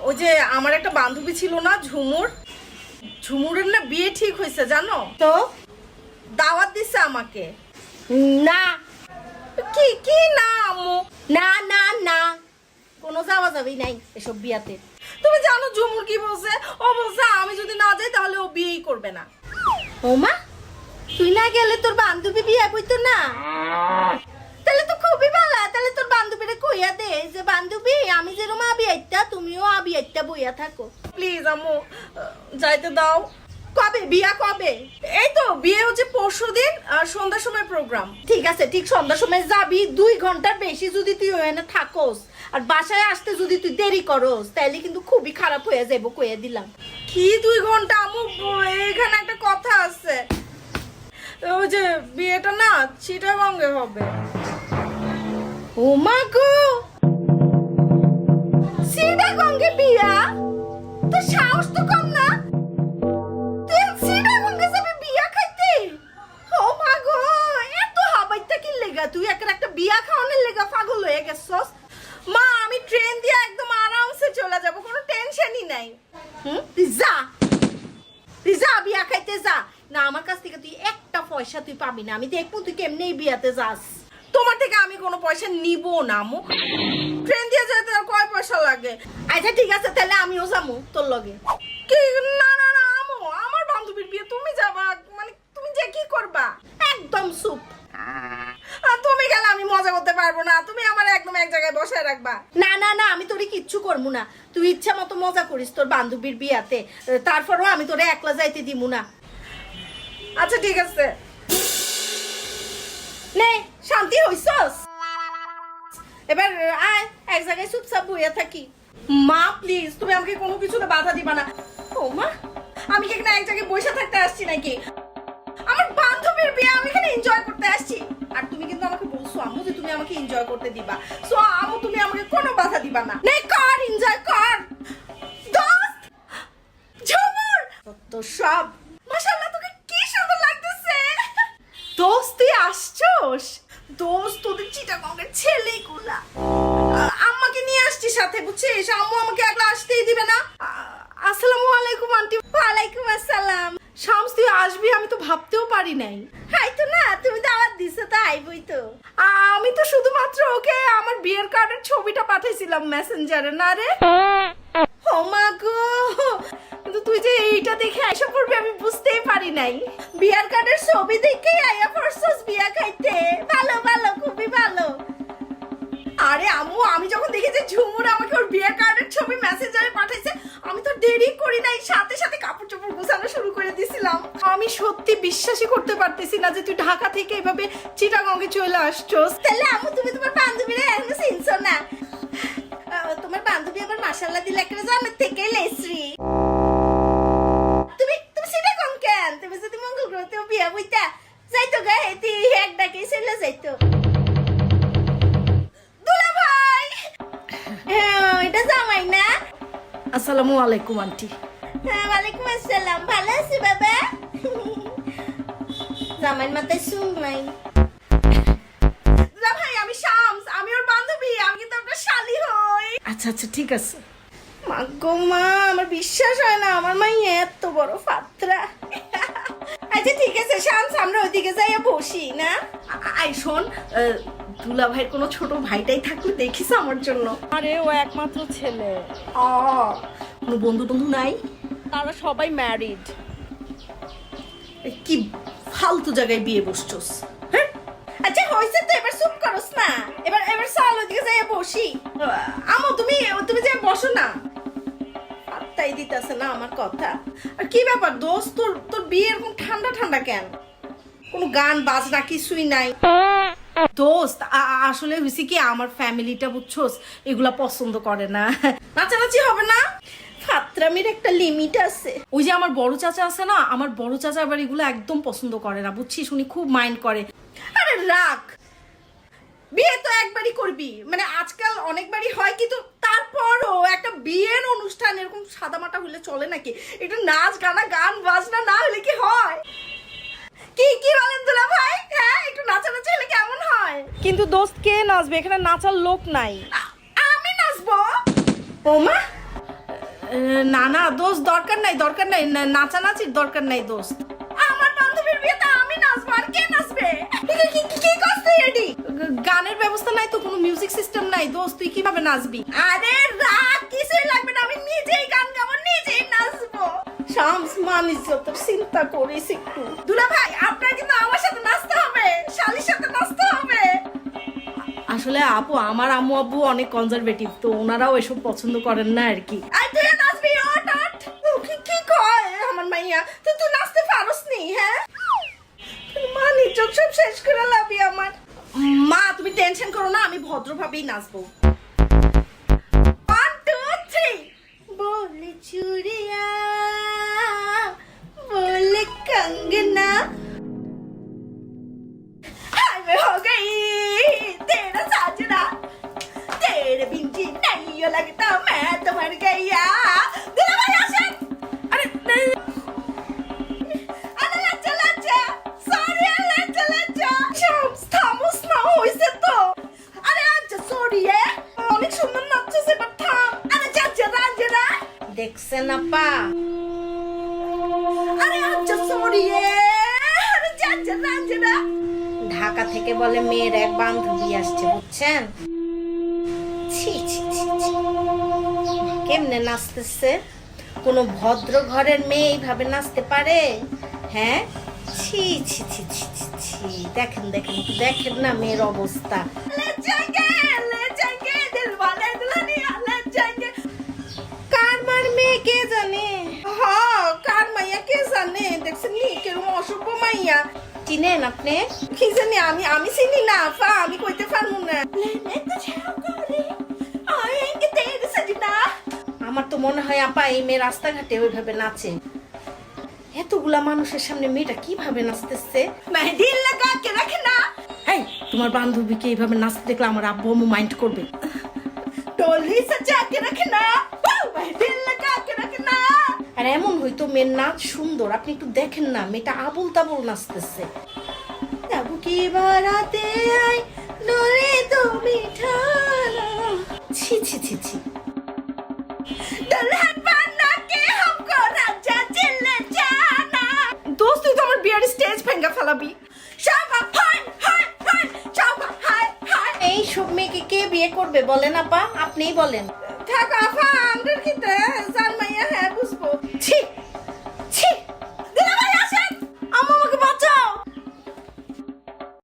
ওই যে আমার একটা বান্ধবী ছিল না ঝুমুর, ঝুমুরের না বিয়ে ঠিক হয়েছে জানো তো দাওয়াত দিছে আমাকে। না কি কি না আম্মু, না না না কোনো যাওয়া যাবি নাই এসব বিয়াতে। তুমি জানো ঝুমুর কি বলছে? ও বলছে আমি যদি না যাই তাহলে ও বিয়েই করবে না। ও মা, তুই না গেলে তোর বান্ধবী বিয়ে বইতো না? তাহলে তো খুবই ভালো। তাহলে তোর বান্ধবীরা কইয়া দে যে বান্ধবী আমি যেরকম আবি আইতা তুমিও আবি আইতা বইয়া থাকো। প্লিজ আম্মু যাইতে দাও। কবে বিয়া কবে? এই তো বিয়ে হচ্ছে পরশুদিন সন্ধ্যার সময় প্রোগ্রাম। ঠিক আছে, ঠিক সন্ধ্যার সময় যাবি। 2 ঘন্টার বেশি যদি তুই ওখানে থাকোস আর বাসায় আসতে যদি তুই দেরি করোস তাহলে কিন্তু খুবই খারাপ হয়ে যাবো, কইয়া দিলাম। কি 2 ঘন্টা আম্মু? এখানে একটা কথা আছে, ওই যে বিয়েটা না চিটাগঙ্গে হবে। ও মা গো, চিটাগঙ্গে বিয়া? তোর সাহস তো কম না, তুই চিটাগঙ্গে যাবি বিয়া খাইতে? ও মা গো, এত হাবাইতা কি লেগা? তুই একটা বিয়া খাওয়ানোর লেগা পাগল হয়ে গেছস? মা আমি ট্রেন দিয়ে একদম আরামসে চলে যাব, কোনো টেনশনই নাই। তুই যা বিয়া খাইতে যা। না আমার কাছ থেকে তুই একটা পয়সা তুই পাবি না। আমি দেখবো তুই কেমনে বিয়াতে যাস। তোমার থেকে আমি কোনো পয়সা নিব না আম্মু, ট্রেন দিয়ে যেতে আর কয় পয়সা লাগে? আচ্ছা ঠিক আছে, তাহলে আমিও যাবো তোর লগে। কি? না না না আম্মু, আমার বান্ধবীর বিয়ে তুমি যাবা, মানে তুমি যে কি করবা? একদম চুপ। আর তুমি গেলে আমি মজা করতে পারবো না, তুমি আমার একদম এক জায়গায় বসায় রাখবা। না না না, আমি তোরে কিচ্ছু করবো না। তুই ইচ্ছা মতো মজা করিস তোর বান্ধবীর বিয়াতে, তারপরও আমি তোরে একলা যাইতে দিমু না। আচ্ছা ঠিক আছে। নে শান্তি হইছস? এবার আয় এক জায়গায় চুপচাপ বইয়া থাকি। মা প্লিজ তুমি আমাকে কোনো কিছুতে বাধা দিবা না। ও মা, আমি কি এখানে এক জায়গায় বসে থাকতে আসছি নাকি? আমার বান্ধবীর বিয়ে, আমি এখানে এনজয় করতে আসছি। আর তুমি কিন্তু আমাকে বলছো আম্মু যে তুমি আমাকে এনজয় করতে দিবা, সো আম্মু তুমি আমাকে কোনো বাধা দিবা না। নে কর, এনজয় কর। দোস্ত ঝুমুর, তো সব মাশাআল্লাহ তোকে কি সুন্দর লাগতেছে। দোস্ত তুই আসছস? দোস্ত তোদের চিটাগঙ্গের ছেলেগুলা আম্মাকে নিয়ে আসছি সাথে, বুঝছিস? আম্মু আমাকে একলা আসতেই দিবে না। আসসালামু আলাইকুম আন্টি। ওয়ালাইকুম আসসালাম। শামস তুই আসবি আমি তো ভাবতেও পারি নাই। হাই তো না, তুমি দাওয়াত দিছো তো আইবই তো। আমি তো শুধুমাত্র ওকে আমার বিয়ের কার্ডের ছবিটা পাঠিয়েছিলাম মেসেঞ্জারে। না রে ও মা গো, কিন্তু তুই যে এইটা দেখে আইসা পড়বি আমি বুঝতেই পারি নাই। বিয়ার কার্ডের ছবি দেখেই আইয়া পড়ছস বিয়া খাইতে? ভালো ভালো, খুবই ভালো। আরে আম্মু আমি যখন দেখি যে ঝুমুর আমাকে ওর বিয়ের কার্ডের ছবি মেসেঞ্জারে পাঠাইছে, আমি তো দেরি করি নাই, সাথে সাথে কাপড় চোপড় গোছানো শুরু করে দিছিলাম। আমি সত্যি বিশ্বাসই করতে পারতেছি না যে তুই ঢাকা থেকে এভাবে চিটাগঙ্গে চলে আসছস। তাহলে আম্মু তুমি তোমার বান্ধবীরা এখনো চিনছো না? তোমার বান্ধবী আবার মাশাআল্লাহ দিলে একটা জন্মের থেকেই লেসরি। তুমি তুমি সেটা কম কেন? তুমি যদি মঙ্গল গ্রহতেও বিয়া বইতা যাইতো গা, হেতি এক ডাকে চলে যাইতো। দুলা ভাই, এটা জামাই না? আসসালামু আলাইকুম আন্টি। হ্যাঁ ওয়ালাইকুম আসসালাম। ভালো আছি বাবা? জামাইয়ের মাথায় চুল নাই। দুলা ভাই আমি শামস, আমি ওর বান্ধবী, আমি কিন্তু আপনার শালি হই। আচ্ছা আচ্ছা ঠিক আছে। মা গো মা, আমার বিশ্বাস হয় না আমার মাই এত বড় ফাত্রা। আচ্ছা ঠিক আছে শামস, আমরা ওইদিকে যাইয়া বসি না? আই শোন, দুলা ভাইয়ের কোনো ছোট ভাইটাই থাকলে দেখিস আমার জন্য। আরে ও একমাত্র ছেলে, কোনো বন্ধু বন্ধু নাই? তারা সবাই ম্যারিড। কি ফালতু জায়গায় বিয়ে বসছস? হ্যাঁ আচ্ছা হইছে তো, এবার চুপ করস না। এবার এবার চল ওইদিকে যাইয়া বসি। আমো তুমি তুমি যে বসো না। পাত্তাই দিতেছে না আমার কথা। আর কি ব্যাপার দোস্ত, তোর তোর বিয়ে এরকম ঠান্ডা ঠান্ডা কেন? কোনো গান বাজনা কিছুই নাই? দোস্ত আসলে হয়েছে কি আমার ফ্যামিলিটা বুঝছোস এগুলা পছন্দ করে না, নাচানাচি হবে না। ফাত্রামির একটা লিমিট আছে। ওই যে আমার বড় চাচা আছে না, আমার বড় চাচা আবার এগুলো একদম পছন্দ করে না, বুঝছিস? উনি খুব মাইন্ড করে। আরে রাখ, বিয়ে তো একবারই করবি, মানে আজকাল অনেকবারই হয়, কিন্তু তারপরও একটা বিয়ের অনুষ্ঠান এরকম সাদামাটা হলে চলে নাকি? একটু নাচ গানা গান বাজনা না হলে কি হয়? কি কি বলেন দুলা ভাই? হ্যাঁ একটু নাচানাচি হলে কেমন হয়? কিন্তু দোস্ত কে নাচবে? এখানে নাচার লোক নাই। আমি নাচবো। ও মা, না না দোস্ত, দরকার নাই নাচানাচির দরকার নাই দোস্ত। আমার বান্ধবীর বিয়েতে আমি নাচবো, আর কে নাচবে? কি করছিস এডি? গানের ব্যবস্থা নাই তো, কোনো মিউজিক সিস্টেম নাই দোস্ত, তুই কিভাবে নাচবি? আরে রাগ, কিছুই লাগবে না, আমি নিজেই গান গাবো, নিজেই নাচবো। শামস মানিস তোর চিন্তা করিস একটু। দুলা ভাই, আপনার কিন্তু আমার সাথে নাচতে হবে, শালির সাথে নাচতে হবে। আসলে আপু, আমার আম্মু আব্বু অনেক কনজারভেটিভ, তো ওনারাও এসব পছন্দ করেন না আর কি। আর তুই নাচবি, ওঠ ওঠ। কি কয় আমার মাইয়া? তুই নাচতে পারস নি? হ্যাঁ, মানি চোখ সব শেষ করে লাবি আমার। মা তুমি টেনশন করো না, আমি ভদ্রভাবেই নাচবো। 1 2 3 बोले चूड़िया बोले कंगना हाय मैं हो गई तेरा साजना तेरे बिन जी नहीं लगता मैं तो मर गया दिल में आशन আরে अरे लज्जा लज्जा सॉरी लज्जा लज्जा শামস থামোস না, হইছে তো। अरे लज्जा सॉरी है অনেক সুন্দর নাচছিস, এবার থাম। अरे लज्जा रंजना দেখছেন আপা, अरे लज्जा सॉरी है अरे लज्जा रंजना ঢাকা থেকে বলে মেয়ের এক বান্ধবী আসছে, বুঝছেন? ছি ছি ছি ছি। কেমনে নাচতেছে? কোনো ভদ্র ঘরের মেয়ে এইভাবে নাচতে পারে? হ্যাঁ, ছি ছি ছি ছি ছি ছি। দেখেন দেখেন দেখেন না মেয়ের অবস্থা। ले जाएंगे दिल वाले दुल्हनिया ले जाएंगे কার মার মেয়ে কে জানে? হ্যাঁ, কার মাইয়া কে জানে? দেখছেন নি কেরম অসভ্য মাইয়া। চিনেন আপনি? কি জানি, আমি চিনি না আপা, আমি কইতে পারবো না। लेने तुझे गोरी आएंगे तेरे सजना আমার তো মনে হয় আপা এই মেয়ে রাস্তাঘাটে ওইভাবে নাচে। এতগুলা মানুষের সামনে মেয়েটা কিভাবে নাচতেছে? मैं दिल लगा के रखना এই, তোমার বান্ধবীকে এইভাবে নাচতে দেখলে আমার আব্বু আম্মু মাইন্ড করবে। टोली सजा के रखना मैं दिल लगा के रखना আর এমন হয়তো মেয়ের নাচ সুন্দর, আপনি একটু দেখেন না, মেয়েটা আবুল তাবুল নাচতেছে। तब की बाराते आई डोले तो बिठाना ছি ছি ছি ছি। दुल्हन बना के हमको राजा जी ले जाना দোস্ত, তুই তো আমার বিয়ার স্টেজ ভেঙে ফেলাবি। शाबा हाय हाय हाय शाबा हाय हाय এই সব মেয়েকে কে বিয়ে করবে বলেন আপা? আপনিই বলেন। থাক আফা আমরা কি জান মাইয়া হ্যাঁ বুঝবো ছি,